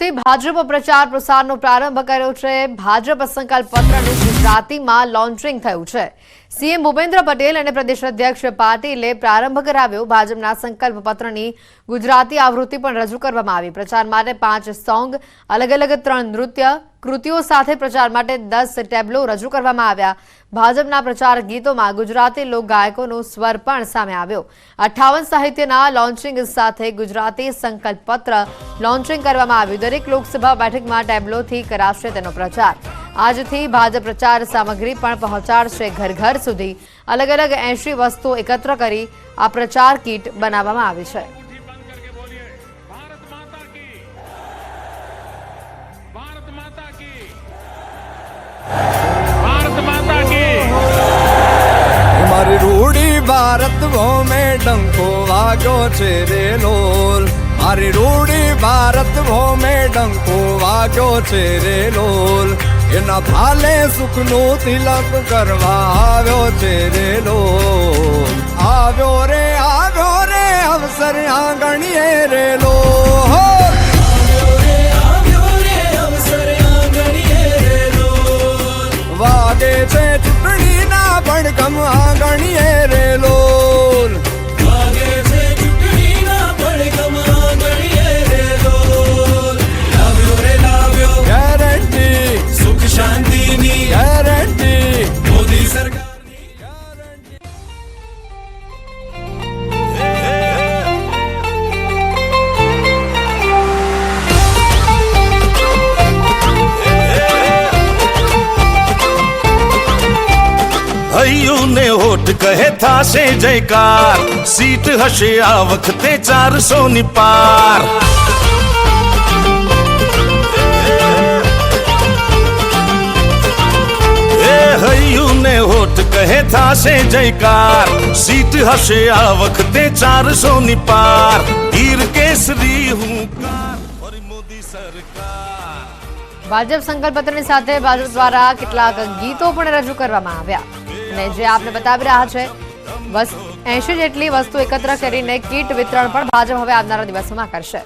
ભાજપ પ્રચાર પ્રસારનો પ્રારંભ કર્યો છે। ભાજપ સંકલ્પ પત્રનું ગુજરાતીમાં લોન્ચિંગ થયું છે। સીએમ ભૂપેન્દ્ર પટેલ અને પ્રદેશ અધ્યક્ષ પાટીલે પ્રારંભ કરાવ્યો। ભાજપના સંકલ્પ પત્રની ગુજરાતી આવૃત્તિ પણ રજૂ કરવામાં આવી। પ્રચાર માટે 5 સોંગ, અલગ અલગ 3 નૃત્ય કૃતિઓ સાથે પ્રચાર માટે 10 ટેબ્લો રજૂ કરવામાં આવ્યા। ભાજપના પ્રચાર ગીતોમાં ગુજરાતી લોક ગાયકોનો સ્વર પણ સામે આવ્યો। 58 સાહિત્યના લોન્ચિંગ સાથે ગુજરાતી સંકલ્પ પત્ર લોન્ચિંગ કરવામાં આવ્યું। દરેક લોકસભા બેઠકમાં ટેબ્લોથી કરાશે તેનો પ્રચાર। આજથી ભાજપ પ્રચાર સામગ્રી પણ પહોંચાડશે ઘર ઘર સુધી। અલગ અલગ 80 વસ્તુઓ એકત્ર કરી આ પ્રચાર કીટ બનાવવામાં આવી છે। हमारी रूढ़ी भारत वो में डंको वागो छे रे लोल। हमारी रूढ़ी भारत वो में डंको वागो छे रे लोल। एना भाले सुखनु तिलक करवा आव्यो छे रे लोल। आव्यो रे अवसर आंगणीए रे लोल। वागे छे चूंटणी ना પડઘમ આંગણીએ રે લોલ। વાગે છે ચૂંટણી ના પડઘમ આંગણીએ રે લોલ। લાવ્યો રે લાવ્યો ગેરંટી સુખ શાંતિની ગેરંટી મોદી સરકારની हयू ने होठ कहे था से जयकार। सीट हशे आ वखते 400 नी पार। हयू ने होठ कहे था से जयकार। सीट हशे आ वखते 400 नी पार। हीर केसरी हूँ और मोदी सरकार। ભાજપ સંકલ્પ પત્રની સાથે ભાજપ દ્વારા કેટલાક ગીતો પણ રજૂ કરવામાં આવ્યા અને જે આપને બતાવી રહ્યા છે 80 જેટલી વસ્તુ એકત્ર કરીને કીટ વિતરણ પણ ભાજપ હવે આવનારા દિવસોમાં કરશે।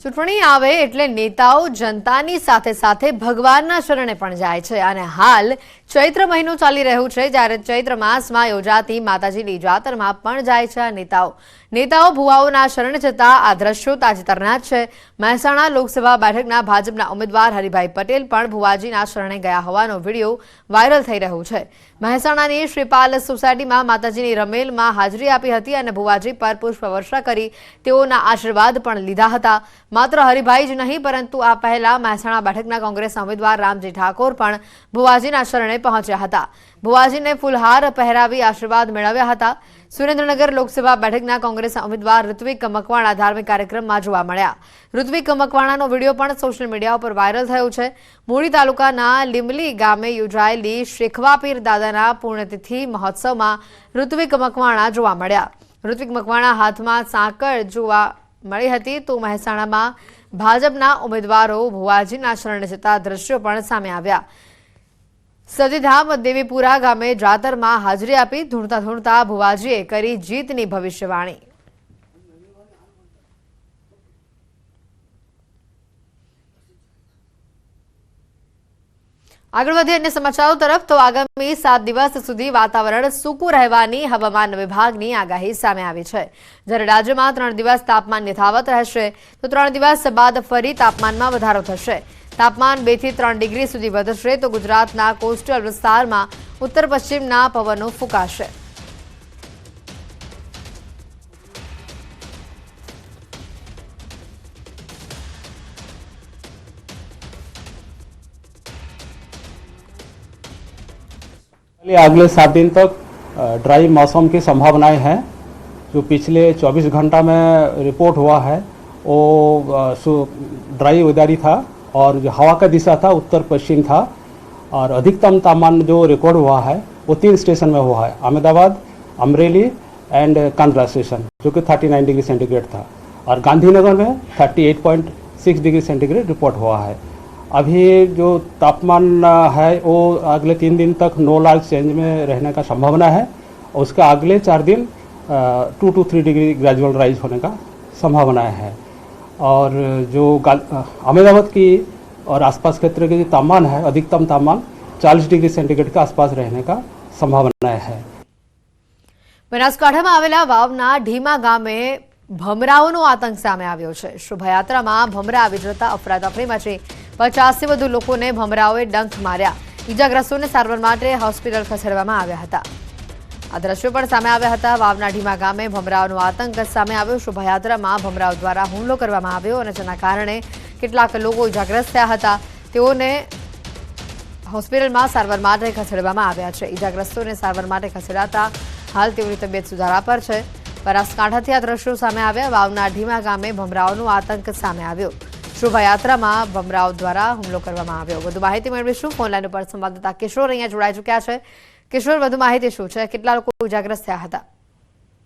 ચૂંટણી આવે એટલે નેતાઓ જનતાની સાથે સાથે ભગવાનના શરણે પણ જાય છે અને હાલ ચૈત્ર મહિનો ચાલી રહ્યો છે જ્યારે ચૈત્ર માસમાં યોજાતી માતાજીની જાતરમાં પણ જાય છે નેતાઓ ભુવાઓના શરણે જતા આ દ્રશ્યો તાજેતરના જ છે। મહેસાણા લોકસભા બેઠકના ભાજપના ઉમેદવાર હરિભાઈ પટેલ પણ ભુવાજીના શરણે ગયા હોવાનો વિડીયો વાયરલ થઈ રહ્યો છે। મહેસાણાની શ્રીપાલ સોસાયટીમાં માતાજીની રમેલમાં હાજરી આપી હતી અને ભુવાજી પર પુષ્પવર્ષા કરી તેઓના આશીર્વાદ પણ લીધા હતા। માત્ર હરિભાઈ જ નહીં પરંતુ આ પહેલા મહેસાણા બેઠકના કોંગ્રેસના ઉમેદવાર રામજી ઠાકોર પણ ભુવાજીના શરણે પહોંચ્યા હતા। ભુવાજીને ફૂલહાર પહેરાવી આશીર્વાદ મેળવ્યા હતા। સુરેન્દ્રનગર લોકસભા બેઠકના કોંગ્રેસના ઉમેદવાર ઋત્વિક મકવાણા ધાર્મિક કાર્યક્રમમાં જોવા મળ્યા। ઋત્વિક મકવાણાનો વિડીયો પણ સોશિયલ મીડિયા ઉપર વાયરલ થયો છે। મૂળી તાલુકાના લીમલી ગામે યોજાયેલી શેખવાપીર દાદાના પુણ્યતિથિ મહોત્સવમાં ઋત્વિક મકવાણા જોવા મળ્યા। ઋત્વિક મકવાણા હાથમાં સાંકળ જોવા મળી હતી તો મહેસાણામાં ભાજપના ઉમેદવારો ભુવાજીના શરણે જતા દ્રશ્યો પણ સામે આવ્યા। સતીધામ દેવીપુરા ગામે જાતરમાં હાજરી આપી ધૂણતા ધૂણતા ભુવાજીએ કરી જીતની ભવિષ્યવાણી। આગળ વધીએ અન્ય સમાચારો તરફ તો આગામી 7 દિવસ સુધી વાતાવરણ સૂકું રહેવાની હવામાન વિભાગની આગાહી સામે આવી છે। જ્યારે રાજ્યમાં 3 દિવસ તાપમાન યથાવત રહેશે તો 3 દિવસ બાદ ફરી તાપમાનમાં વધારો થશે। તાપમાન 2 થી 3 ડિગ્રી સુધી વધશે તો ગુજરાતના કોસ્ટલ વિસ્તારમાં ઉત્તર પશ્ચિમના પવનો ફૂંકાશે। अगले 7 दिन तक ड्राई मौसम की संभावनाएं हैं। जो पिछले 24 घंटा में रिपोर्ट हुआ है वो ड्राई वेदर था और जो हवा का दिशा था उत्तर पश्चिम था। और अधिकतम तापमान जो रिकॉर्ड हुआ है वो 3 स्टेशन में हुआ है, अहमदाबाद, अमरेली एंड कांद्रा स्टेशन, जो कि 39 डिग्री सेंटीग्रेड था। और गांधीनगर में 38.6 डिग्री सेंटीग्रेड रिपोर्ट हुआ है। अभी जो तापमान है वो अगले 3 दिन तक नो लार्ज चेंज में रहने का संभावना है। उसका अगले 4 दिन 2 to 3 डिग्री ग्रेजुअल राइज होने का संभावनाएं हैं। और जो अहमदाबाद की और आसपास क्षेत्र के जो तापमान है, अधिकतम तापमान 40 डिग्री सेंटीग्रेड के आसपास रहने का संभावनाएं है। બનાસકાંઠામાં આવેલા વાવના ઢીમા ગામે ભમરાઓનો આતંક સામે આવ્યો છે। શોભાયાત્રામાં ભમરા આવી જતા અફરાતફરી મચી 50થી વધુ લોકોને ભમરાઓએ ડંખ માર્યા। ઈજાગ્રસ્તોને સારવાર માટે હોસ્પિટલ ખસેડવામાં આવ્યા હતા। આ દ્રશ્યો પણ સામે આવ્યા હતા। વાવના ઢીમા ગામે ભમરાઓનો આતંક સામે આવ્યો। શોભાયાત્રામાં ભમરાઓ દ્વારા હુમલો કરવામાં આવ્યો અને જેના કારણે કેટલાક લોકો ઈજાગ્રસ્ત થયા હતા। તેઓને હોસ્પિટલમાં સારવાર માટે ખસેડવામાં આવ્યા છે। ઈજાગ્રસ્તોને સારવાર માટે ખસેડાતા હાલ તેઓની તબિયત સુધારા પર છે। બનાસકાંઠાથી આ દ્રશ્યો સામે આવ્યા। વાવના ઢીમા ગામે ભમરાઓનો આતંક સામે આવ્યો। શોભાયાત્રામાં ભમરાઓ દ્વારા હુમલો કરવામાં આવ્યો। વધુ માહિતી મેળવીશું। ફોનલાઈન ઉપર સંવાદદાતા કિશોર અહીંયા જોડાઈ ચૂક્યા છે। કિશોર, વધુ માહિતી શું છે? કેટલા લોકો ઇજાગ્રસ્ત થયા હતા?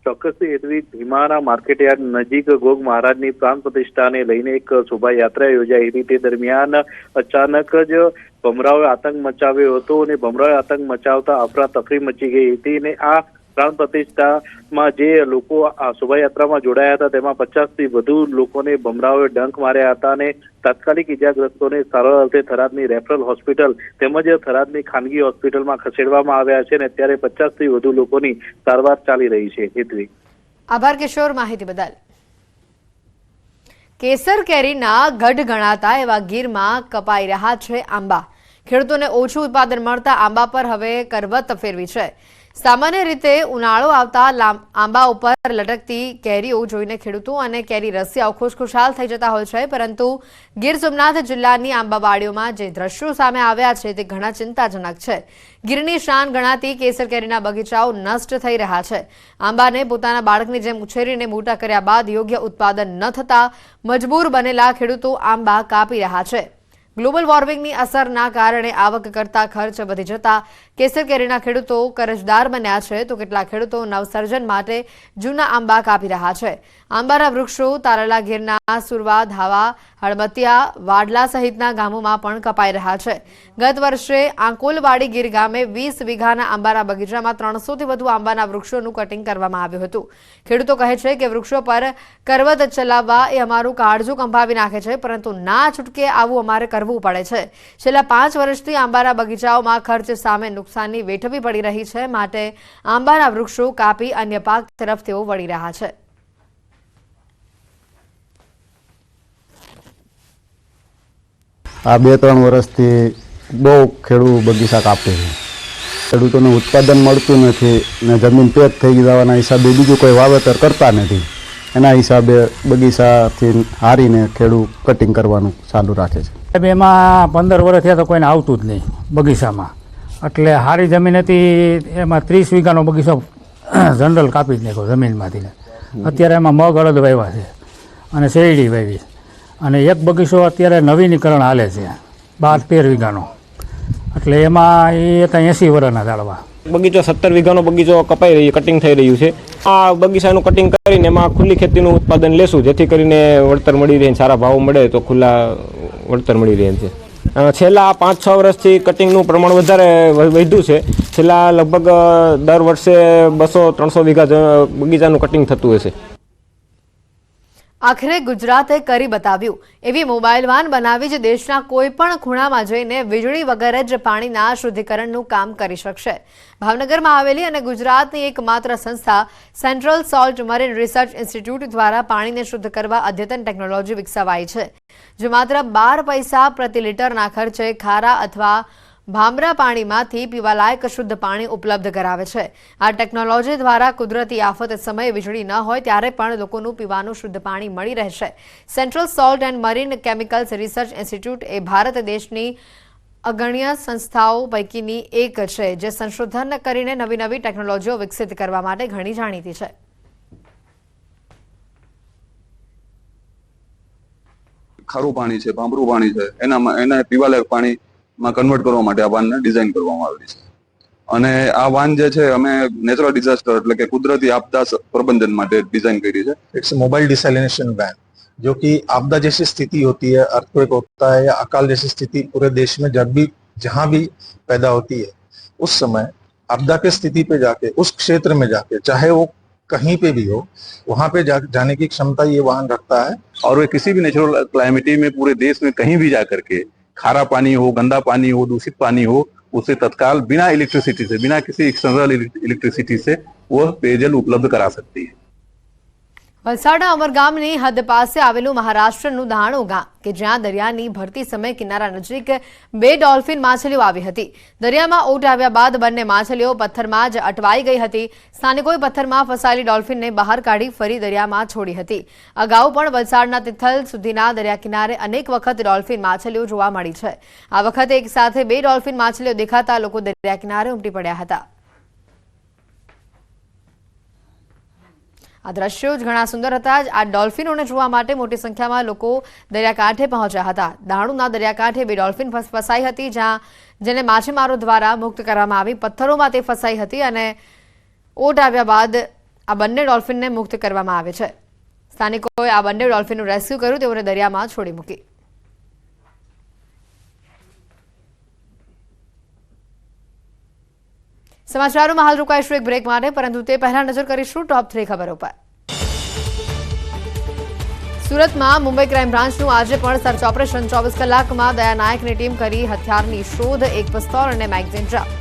ચોક્કસથી એવી ભીમાના માર્કેટયાર્ડ નજીક ગોગ મહારાજની પ્રાણ પ્રતિષ્ઠાને લઈને એક શોભાયાત્રા યોજાઈ હતી। તે દરમિયાન અચાનક જ ભમરાઓએ આતંક મચાવ્યો હતો અને ભમરાઓએ આતંક મચાવતા અફરાતફરી મચી ગઈ હતી અને આ પ્રાણ પ્રતિષ્ઠામાં જે લોકો આ શોભાયાત્રામાં જોડાયા હતા તેમાં 50થી વધુ લોકોને ભમરાઓએ ડંખ માર્યા હતા અને તાત્કાલિક ઇજાગ્રસ્તોને સારવાર અર્થે થરાદની રેફરલ હોસ્પિટલ તેમજ થરાદની ખાનગી હોસ્પિટલમાં ખસેડવામાં આવ્યા છે અને અત્યારે 50થી વધુ લોકોની સારવાર ચાલી રહી છે। હેતવી, આભાર કિશોર, માહિતી બદલ। કેસર કેરીના ગઢ ગણાતા એવા ગીરમાં કપાઈ રહ્યા છે આંબા। ખેડૂતોને ઓછું ઉત્પાદન મળતા આંબા પર હવે કરવત ફેરવી છે। સામાન્ય રીતે ઉનાળો આવતા આંબા ઉપર લટકતી કેરીઓ જોઈને ખેડૂતો અને કેરી રસિયાઓ ખુશખુશાલ થઈ જતા હોય છે, પરંતુ ગીર સોમનાથ જિલ્લાની આંબાવાડીઓમાં જે દ્રશ્યો સામે આવ્યા છે તે ઘણા ચિંતાજનક છે। ગીરની શાન ગણાતી કેસર કેરીના બગીચાઓ નષ્ટ થઈ રહ્યા છે। આંબાને પોતાના બાળકની જેમ ઉછેરીને મોટા કર્યા બાદ યોગ્ય ઉત્પાદન ન થતા મજબૂર બનેલા ખેડૂતો આંબા કાપી રહ્યા છે। ગ્લોબલ વોર્મિંગની અસરના કારણે આવક કરતા ખર્ચ વધી જતા કેસર કેરીના ખેડૂતો કરજદાર બન્યા છે, તો કેટલાક ખેડૂતો નવસર્જન માટે જૂના આંબા કાપી રહ્યા છે। આંબાના વૃક્ષો તારલા ગીરના સુરવા, ધાવા, હળમતિયા, વાડલા સહિતના ગામોમાં પણ કપાઈ રહ્યા છે। ગત વર્ષે આંકોલવાડી ગીર ગામે 20 વીઘાના આંબાના બગીચામાં 300થી વધુ આંબાના વૃક્ષોનું કટિંગ કરવામાં આવ્યું હતું। ખેડૂતો કહે છે કે વૃક્ષો પર કરવત ચલાવવા એ અમારું કાળજું કંપાવી નાખે છે, પરંતુ ના છૂટકે આવું અમારે કરવું પડે છે। છેલ્લા 5 વર્ષથી આંબાના બગીચાઓમાં ખર્ચ સામે નુકસાનની વેઠવી પડી રહી છે, માટે આંબાના વૃક્ષો કાપી અન્ય પાક તરફ તેઓ વળી રહ્યા છે। આ 2-3 વર્ષથી બહુ ખેડૂત બગીચા કાપે છે। ખેડૂતોને ઉત્પાદન મળતું નથી ને જમીન પેક થઈ જવાના હિસાબે બીજું કોઈ વાવેતર કરતા નથી। એના હિસાબે બગીચાથી હારીને ખેડૂત કટિંગ કરવાનું ચાલુ રાખે છે। એમાં 15 વર્ષ થયા તો કોઈને આવતું જ નહીં બગીચામાં, એટલે સારી જમીન હતી એમાં 30 વીઘાનો બગીચો જનરલ કાપી જ નાખ્યો જમીનમાંથી। અત્યારે એમાં મગ, અડદ વાવ્યા છે અને શેરડી વાવી, અને એક બગીચો અત્યારે નવીનીકરણ હાલે છે 12-13 વીઘાનો, એટલે એમાં એ હતા 80 વર્ષના ઝાડવા। બગીચો 17 વીઘાનો બગીચો કપાઈ રહ્યું, કટિંગ થઈ રહ્યું છે। આ બગીચાનું કટિંગ કરીને એમાં ખુલ્લી ખેતીનું ઉત્પાદન લેશું, જેથી કરીને વળતર મળી રહે, સારા ભાવ મળે તો ખુલ્લા વળતર મળી રહે છે। છેલ્લા 5-6 વર્ષથી કટિંગનું પ્રમાણ વધારે વધ્યું છે। છેલ્લા લગભગ દર વર્ષે 200-300 વીઘા બગીચાનું કટિંગ થતું હશે। આખરે ગુજરાતે કરી બતાવ્યું। એવી મોબાઈલ વાન બનાવી જે દેશના કોઈ પણ ખૂણામાં જઈને વીજળી વગર જ પાણીના શુદ્ધિકરણનું કામ કરી શકશે। ભાવનગરમાં આવેલી અને ગુજરાતની એકમાત્ર સંસ્થા central salt marine research institute દ્વારા પાણીને શુદ્ધ કરવા અદ્યતન ટેકનોલોજી વિકસાવાઈ છે, જે માત્ર 12 પૈસા પ્રતિ લિટરના ખર્ચે ખારા અથવા ભામરા પાણીમાંથી પીવાલાયક શુદ્ધ પાણી ઉપલબ્ધ કરાવે છે। આ ટેકનોલોજી દ્વારા કુદરતી આફત સમયે વીજળી ન હોય ત્યારે પણ લોકોનું પીવાનું શુદ્ધ પાણી મળી રહેશે। Central salt and marine chemicals research institute એ ભારત દેશની અગણ્ય સંસ્થાઓ પૈકીની એક છે, જે સંશોધન કરીને નવી નવી ટેકનોલોજીઓ વિકસિત કરવા માટે ઘણી જાણીતી છે। ખારું પાણી છે, ભાંભરું પાણી છે, એના પીવાલાયક પાણી માં કન્વર્ટ કરવા માટે આ વાનને ડિઝાઇન કરવામાં આવેલી છે। અને આ વાન જે છે અમે નેચરલ ડિઝાસ્ટર એટલે કે કુદરતી આપદા प्रबंधन માટે ડિઝાઇન કરી છે। इट्स मोबाइल डिसैलिनेशन वैन, जो कि आपदा जैसी स्थिति होती है, अर्थक्वेक होता है या अकाल जैसी स्थिति पूरे देश में जब भी जहां भी पैदा होती है, उस समय आपदा की स्थिति पे जाके उस क्षेत्र में जाके, चाहे वो कहीं पे भी हो, वहां पे जाने की क्षमता ये वाहन रखता है। और वे किसी भी नेचुरल क्लाइमेटी में पूरे देश में कहीं भी जा करके खारा पानी हो, गंदा पानी हो, दूषित पानी हो, उसे तत्काल बिना इलेक्ट्रिसिटी से, बिना किसी एक्सटर्नल इलेक्ट्रिसिटी से वह पेयजल उपलब्ध करा सकती है। વલસાડના અમરગામની હદ પાસે આવેલું મહારાષ્ટ્રનું દાણો ગામ કે જ્યાં દરિયાની ભરતી સમયે કિનારા નજીક 2 ડોલ્ફિન માછલીઓ આવી હતી। દરિયામાં ઓટ આવ્યા બાદ બંને માછલીઓ પથ્થરમાં જ અટવાઈ ગઈ હતી। સ્થાનિકોએ પથ્થરમાં ફસાયેલી ડોલ્ફિનને બહાર કાઢી ફરી દરિયામાં છોડી હતી। અગાઉ પણ વલસાડના તિથલ સુધીના દરિયા કિનારે અનેક વખત ડોલ્ફિન માછલીઓ જોવા મળી છે। આ વખતે એક સાથે 2 ડોલ્ફિન માછલીઓ દેખાતા લોકો દરિયા કિનારે ઉમટી પડ્યા હતા। આ દ્રશ્યો જ ઘણા સુંદર હતા। આ ડોલ્ફિનોને જોવા માટે મોટી સંખ્યામાં લોકો દરિયાકાંઠે પહોંચ્યા હતા। દાણુના દરિયાકાંઠે 2 ડોલ્ફિન ફસાઈ હતી, જેને માછીમારો દ્વારા મુક્ત કરવામાં આવી। પથ્થરોમાં તે ફસાઈ હતી અને ઓટ આવ્યા બાદ આ બંને ડોલ્ફિનને મુક્ત કરવામાં આવે છે। સ્થાનિકોએ આ બંને ડોલ્ફિનનું રેસ્ક્યુ કર્યું, તેઓને દરિયામાં છોડી મૂકી। સમાચારોમાં હાલ રોકાઈશું એક બ્રેક માટે, પરંતુ તે પહેલા નજર કરીશું ટોપ 3 ખબરો પર। સુરતમાં મુંબઈ ક્રાઇમ બ્રાન્ચનું આજે પણ સર્ચ ઓપરેશન 24 કલાકમાં દયા નાયકની ટીમ કરી હથિયારની શોધ, 1 પિસ્તોલ અને મેગઝીન જપ્ત।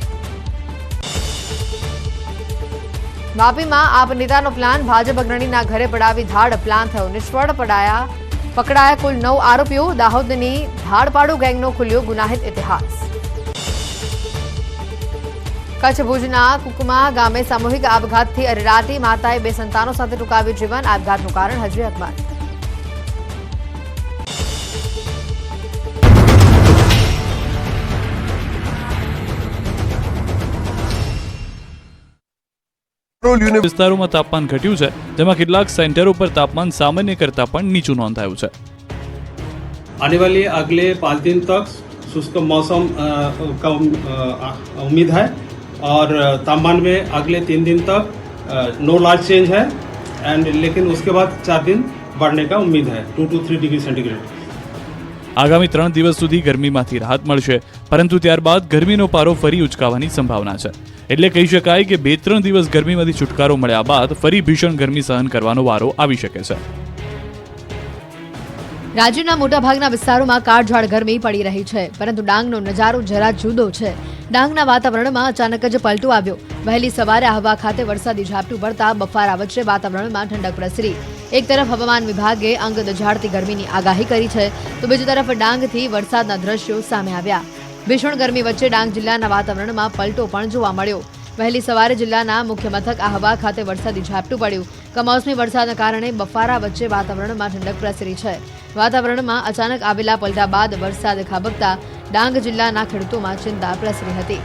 વાપીમાં આપ નેતાનો પ્લાન, ભાજપ અગ્રણીના ઘરે પડાવી ધાડ, પ્લાન થયો નિષ્ફળ, પકડાયા કુલ 9 આરોપીઓ। દાહોદની ધાડપાડુ ગેંગનો ખુલ્યો ગુનાહિત ઇતિહાસ। કચ્છ ભુજના કુકમા ગામે સામૂહિક આપઘાતથી અરેરાટી, માતાએ 2 સંતાનો સાથે ટૂંકાવ્યું જીવન। આપઘાતનું કારણ હજી અકબંધ। વિસ્તારોમાં તાપમાન ઘટ્યું છે, જેમાં કેટલાક સેન્ટરો પર તાપમાન સામાન્ય કરતાં પણ નીચું નોંધાયું છે। आने वाले अगले 5 दिन तक शुष्क मौसम का उम्मीद है और तापमान में अगले 3 दिन तक नो लार्ज चेंज है लेकिन उसके बाद 4 दिन बढ़ने का उम्मीद है 2 to 3 डिग्री सेंटीग्रेड। આગામી 3 દિવસ સુધી ગરમીમાંથી રાહત મળશે, પરંતુ ત્યારબાદ ગરમીનો પારો ફરી ઉચકાવાની સંભાવના છે। એટલે કહી શકાય કે 2-3 દિવસ ગરમીમાંથી છુટકારો મળ્યા બાદ ફરી ભીષણ ગરમી સહન કરવાનો વારો આવી શકે છે। રાજ્યના મોટાભાગના વિસ્તારોમાં કાળઝાળ ગરમી પડી રહી છે, પરંતુ ડાંગનો નજારો જરા જુદો છે। ડાંગના વાતાવરણમાં અચાનક જ પલટો આવ્યો। વહેલી સવારે આહવા ખાતે વરસાદી ઝાપટું પડતા બફારા વચ્ચે વાતાવરણમાં ઠંડક પ્રસરી। એક તરફ હવામાન વિભાગે અંગ દઝાડતી ગરમીની આગાહી કરી છે, તો બીજી તરફ ડાંગથી વરસાદના દ્રશ્યો સામે આવ્યા। ભીષણ ગરમી વચ્ચે ડાંગ જિલ્લાના વાતાવરણમાં પલટો પણ જોવા મળ્યો। વહેલી સવારે જિલ્લાના મુખ્ય મથક આહવા ખાતે વરસાદી ઝાપટું પડ્યું। કમોસમી વરસાદના કારણે બફારા વચ્ચે વાતાવરણમાં ઠંડક પ્રસરી છે। વાતાવરણમાં અચાનક આવેલા પલટા બાદ વરસાદ ખાબકતા ડાંગ જિલ્લાના ખેડૂતોમાં ચિંતા પ્રસરી હતી।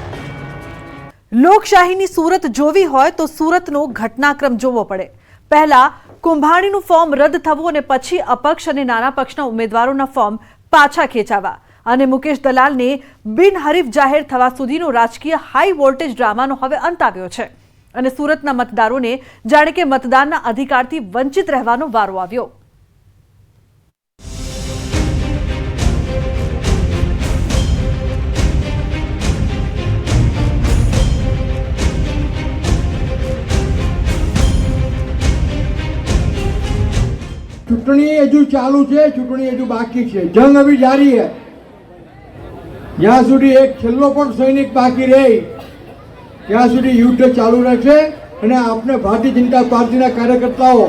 લોકશાહીની સુરત જોવી હોય તો સુરતનો ઘટનાક્રમ જોવો પડે। પહેલા કુંભાણીનું ફોર્મ રદ થવું અને પછી અપક્ષ અને નાના પક્ષના ઉમેદવારોના ફોર્મ પાછા ખેંચાવા અને મુકેશ દલાલને બિનહરીફ જાહેર થવા સુધીનો રાજકીય હાઈ વોલ્ટેજ ડ્રામાનો હવે અંત આવ્યો છે અને સુરતના મતદારોને જાણે કે મતદાનના અધિકારથી વંચિત રહેવાનો વારો આવ્યો। चुटनी हजू चालू है, चूंटणी हजू बाकी है, जंग अभी जारी है। ज्यां सुधी एक छेल्लो पण सैनिक बाकी रहे ત્યાં સુધી યુદ્ધ ચાલુ રહેશે અને આપણે ભારતીય જનતા પાર્ટીના કાર્યકર્તાઓ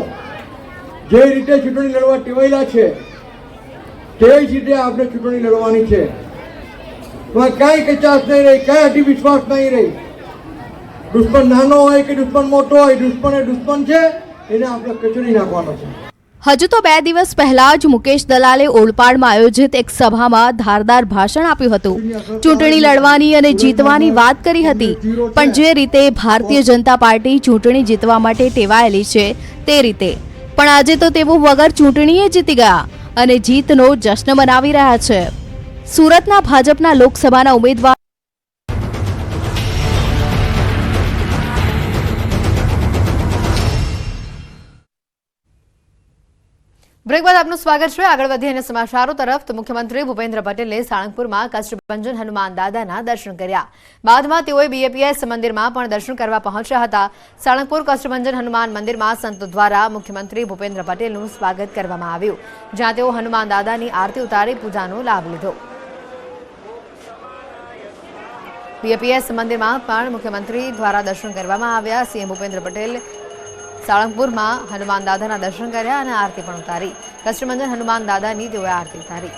જે રીતે ચૂંટણી લડવા ટેવાયેલા છે તે જ રીતે આપણે ચૂંટણી લડવાની છે। એમાં કાંઈ કચાશ નહીં રહી, કાંઈ અતિવિશ્વાસ નહીં રહી। દુશ્મન નાનો હોય કે દુશ્મન મોટો હોય, દુશ્મન એ દુશ્મન છે, એને આપણે કચડી નાખવાનો છે। હજુ તો 2 દિવસ પહેલા જ મુકેશ દલાલે ઓલપાડમાં આયોજિત એક સભામાં ધારદાર ભાષણ આપ્યું હતું। ચૂંટણી લડવાની અને જીતવાની વાત કરી હતી, પણ જે રીતે ભારતીય જનતા પાર્ટી ચૂંટણી જીતવા માટે ટેવાયેલી છે તે રીતે। પણ આજે તો તેઓ વગર ચૂંટણીએ જીતી ગયા અને જીતનો જશ્ન મનાવી રહ્યા છે। સુરતના ભાજપના લોકસભાના ઉમેદવાર બ્રેક બાદ આપનું સ્વાગત છે। આગળ વધીએ અને સમાચારો તરફ તો મુખ્યમંત્રી ભૂપેન્દ્ર પટેલે સાળંગપુરમાં કષ્ટભંજન હનુમાન દાદાના દર્શન કર્યા। બાદમાં તેઓએ BAPS મંદિરમાં પણ દર્શન કરવા પહોંચ્યા હતા। સાળંગપુર કષ્ટભંજન હનુમાન મંદિરમાં સંતો દ્વારા મુખ્યમંત્રી ભૂપેન્દ્ર પટેલનું સ્વાગત કરવામાં આવ્યું, જ્યાં તેઓ હનુમાન દાદાની આરતી ઉતારી પૂજાનો લાભ લીધો। BAPS મંદિરમાં પણ મુખ્યમંત્રી દ્વારા દર્શન કરવામાં આવ્યા। CM ભૂપેન્દ્ર પટેલ સાળંગપુરમાં હનુમાન દાદાના દર્શન કર્યા અને આરતી પણ ઉતારી। કષ્ટભંજન હનુમાન દાદાની તેઓએ આરતી ઉતારી।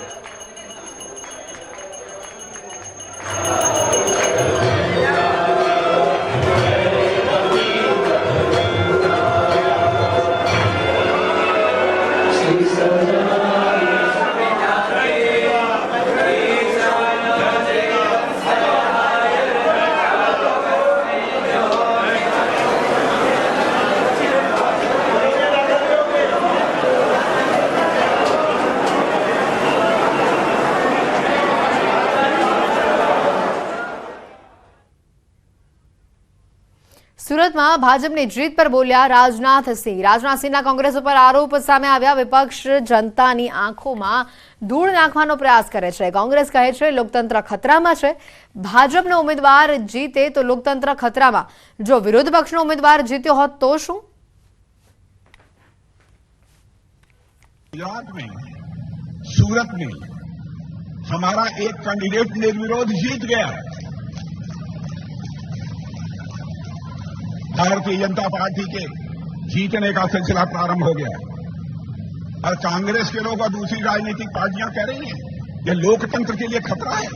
સુરતમાં ભાજપની જીત પર બોલ્યા રાજનાથ સિંહ। રાજનાથ સિંહના કોંગ્રેસ ઉપર આરોપ સામે આવ્યા। વિપક્ષ જનતાની આંખોમાં ધૂળ નાખવાનો પ્રયાસ કરે છે। કોંગ્રેસ કહે છે લોકતંત્ર ખતરામાં છે। ભાજપનો ઉમેદવાર જીતે તો લોકતંત્ર ખતરામાં। જો વિરોધ પક્ષનો ઉમેદવાર જીત્યો હોત તો શું? गुजरात में, सूरत में हमारा एक कैंडिडेट निर्विरोध जीत गया। भारतीय जनता पार्टी के जीतने का सिलसिला प्रारंभ हो गया और कांग्रेस के लोग और दूसरी राजनीतिक पार्टियां कह रही हैं यह लोकतंत्र के लिए खतरा है।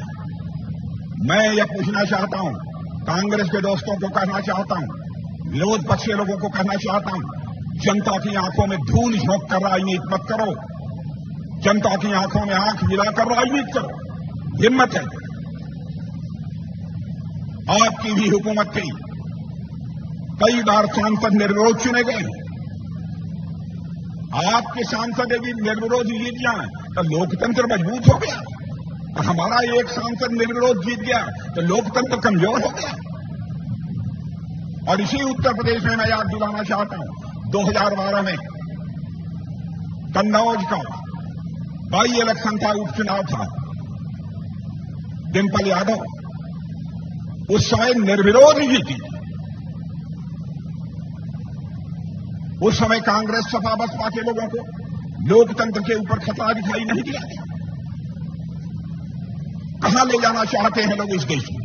मैं यह पूछना चाहता हूं, कांग्रेस के दोस्तों को कहना चाहता हूं, विरोध पक्ष के लोगों को कहना चाहता हूं, जनता की आंखों में धूल झोंक कर राजनीति मत करो। जनता की आंखों में आंख मिलाकर राजनीति करो। हिम्मत है, आपकी भी हुकूमत थी, कई बार सांसद निर्विरोध चुने गए। आपके सांसद यदि निर्विरोध जीत जाए तो लोकतंत्र मजबूत हो गया, और हमारा एक सांसद निर्विरोध जीत गया तो लोकतंत्र कमजोर हो गया। और इसी उत्तर प्रदेश में मैं याद दिलाना चाहता हूं, 2012 में कन्नौज का बाई इलेक्शन था, उपचुनाव था। डिम्पल यादव उस समय निर्विरोध ही जीती। उस समय कांग्रेस सपा बसपा के लोगों को लोकतंत्र के ऊपर खतरा दिखाई नहीं दिया। कहां ले जाना चाहते हैं लोग इस देश में?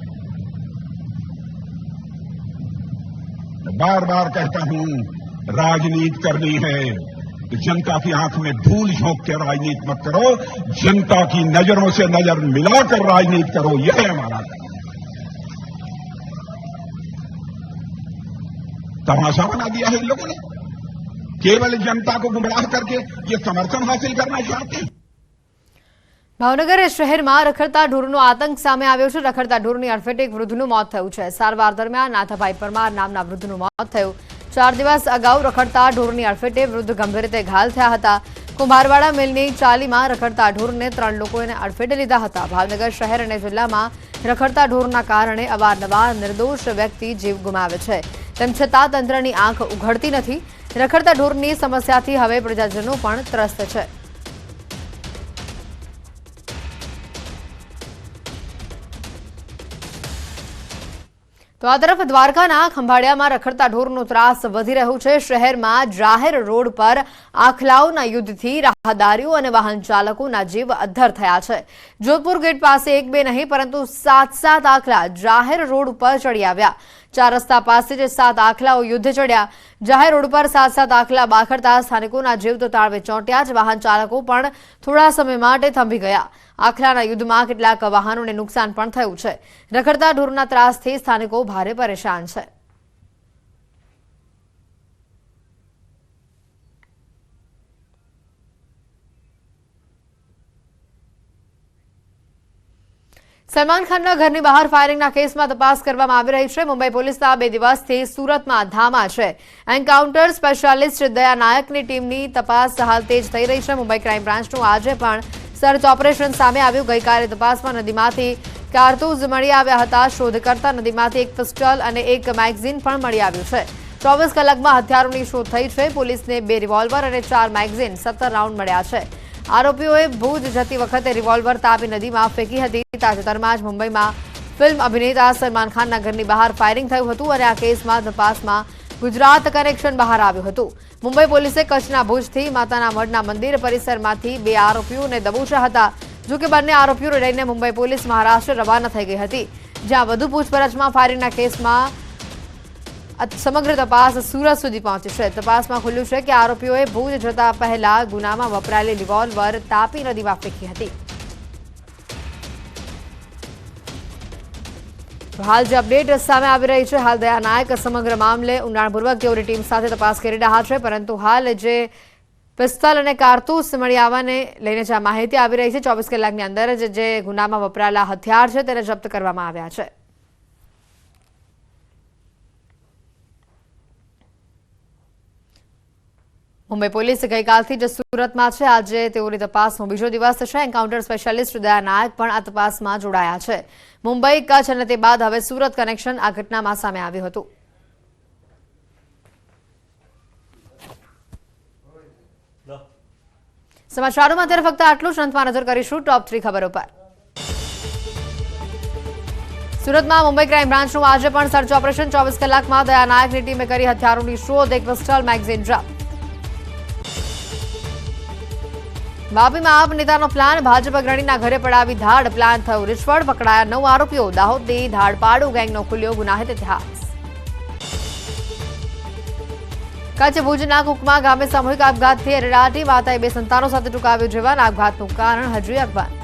बार बार कहता हूं, राजनीति करनी है तो जनता की आंख में धूल झोंक के राजनीति मत करो, जनता की नजरों से नजर मिलाकर राजनीति करो। यह है हमारा तमाशा बना दिया है इन लोगों ने। केवल जनता को गुमराह करके ये समर्थन हासिल करना चाहते हैं। ભાવનગર શહેરમાં રખડતા ઢોરનો આતંક સામે આવ્યો છે। રખડતા ઢોરની અડફેટે એક વૃદ્ધનું મોત થયું છે। સારવાર દરમિયાન નાથાભાઈ પરમાર નામના વૃદ્ધનું મોત થયું। 4 દિવસ અગાઉ રખડતા ઢોરની અડફેટે વૃદ્ધ ગંભીર રીતે ઘાયલ થયા હતા। કુંભારવાડા મિલની ચાલીમાં રખડતા ઢોરને 3 લોકોએ અડફેટે લીધા હતા। ભાવનગર શહેર અને જિલ્લામાં રખડતા ઢોરના કારણે અવારનવાર નિર્દોષ વ્યક્તિ જીવ ગુમાવે છે। તેમ છતાં તંત્રની આંખ ઉઘડતી નથી। રખડતા ઢોરની સમસ્યાથી હવે પ્રજાજનો પણ ત્રસ્ત છે। તો આ તરફ દ્વારકાના ખંભાળિયામાં રખડતા ઢોરનો ત્રાસ વધી રહ્યો છે। શહેરમાં જાહેર રોડ પર આખલાઓના યુદ્ધથી રાહદારીઓ અને વાહન ચાલકોના જીવ અદ્ધર થયા છે। જોધપુર ગેટ પાસે 1-2 નહીં પરંતુ 7 આખલા જાહેર રોડ ઉપર ચડી આવ્યા। 4 રસ્તા પાસે જે 7 આખલાઓ યુદ્ધ ચડ્યા। જાહેર રોડ પર 7 આખલા બાખડતા સ્થાનિકોના જીવ તો તાળવે ચોંટ્યા જ, વાહન ચાલકો પણ થોડા સમય માટે થંભી ગયા। આખલાના યુદ્ધમાં કેટલાક વાહનોને નુકસાન પણ થયું છે। રખડતા ઢોરના ત્રાસથી સ્થાનિકો ભારે પરેશાન છે। સલમાન ખાનના ઘરની બહાર ફાયરિંગના કેસમાં તપાસ કરવામાં આવી રહી છે। મુંબઈ પોલીસના 2 દિવસથી સુરતમાં ધામા છે। એન્કાઉન્ટર સ્પેશિયાલિસ્ટ દયા નાયકની ટીમની તપાસ હાલ તેજ થઈ રહી છે। મુંબઈ ક્રાઇમ બ્રાન્ચનું આજે પણ સર્ચ ઓપરેશન સામે આવ્યું। ગઈકાલે તપાસમાં નદીમાંથી કારતૂસ મળી આવ્યા હતા। શોધ કરતા નદીમાંથી એક પિસ્ટલ અને એક મેગઝીન પણ મળી આવ્યું છે। 24 કલાકમાં હથિયારોની શોધ થઈ છે. પોલીસને 2 રિવોલ્વર અને 4 મેગઝીન 17 રાઉન્ડ મળ્યા છે. આરોપીઓએ ભુજ જતી વખતે રિવોલ્વર તાપી નદીમાં ફેંકી હતી. તાજેતરમાં જ મુંબઈમાં ફિલ્મ અભિનેતા સલમાન ખાનના ઘરની બહાર ફાયરિંગ થયું હતું અને આ કેસમાં તપાસમાં ગુજરાત કનેક્શન બહાર આવ્યું હતું. મુંબઈ પોલીસે કચ્છના ભુજથી માતાના મઢના મંદિર પરિસરમાંથી 2 આરોપીઓને દબોચ્યા હતા. જોકે બંને આરોપીઓને લઈને મુંબઈ પોલીસ મહારાષ્ટ્ર રવાના થઈ ગઈ હતી, જ્યાં વધુ પૂછપરછમાં ફાયરિંગના કેસમાં સમગ્ર તપાસ સુરત સુધી પહોંચી છે. તપાસમાં ખુલ્યું છે કે આરોપીઓએ ભુજ જતા પહેલા ગુનામાં વપરાયેલી રિવોલ્વર તાપી નદીમાં ફેંકી હતી. હાલ જે અપડેટ સામે આવી રહી છે, હાલ દયા નાયક સમગ્ર મામલે ઊંડાણપૂર્વક તેઓની ટીમ સાથે તપાસ કરી રહ્યા છે, પરંતુ હાલ જે પિસ્તલ અને કારતૂસ મળી આવવાને લઈને જે માહિતી આવી રહી છે, 24 કલાકની અંદર જ જે ગુનામાં વપરાયેલા હથિયાર છે તેને જપ્ત કરવામાં આવ્યા છે. મુંબઈ પોલીસ ગઈકાલથી જ સુરતમાં છે. આજે તેઓની તપાસનો બીજો દિવસ છે. એન્કાઉન્ટર સ્પેશિયાલિસ્ટ દયા નાયક પણ આ તપાસમાં જોડાયા છે. મુંબઈ, કચ્છ અને તે બાદ હવે સુરત કનેક્શન આ ઘટનામાં સામે આવ્યું હતું. સમાચારોમાં અત્યારે ફક્ત આટલું જ. અંતમાં નજર કરીશું ટોપ 3 ખબરો પર. સુરતમાં મુંબઈ ક્રાઇમ બ્રાન્ચનું આજે પણ સર્ચ ઓપરેશન. 24 કલાકમાં દયા નાયકની ટીમે કરી હથિયારોની શોધ. 1 પિસ્તલ, મેગઝીન જપ્ત. વાપીમાં આપ નેતાનો પ્લાન. ભાજપ અગ્રણીના ઘરે પડાવી ધાડ. પ્લાન થયું રિશ્વત. પકડાયા 9 આરોપીઓ. દાહોદની ધાડપાડુ ગેંગનો ખુલ્યો ગુનાહિત ઇતિહાસ. કચ્છ ભુજના કુકમા ગામે સામૂહિક આપઘાતથી અરેરાટી. માતાએ 2 સંતાનો સાથે ટૂંકાવ્યું જીવન. આપઘાતનું કારણ હજી અકબંધ.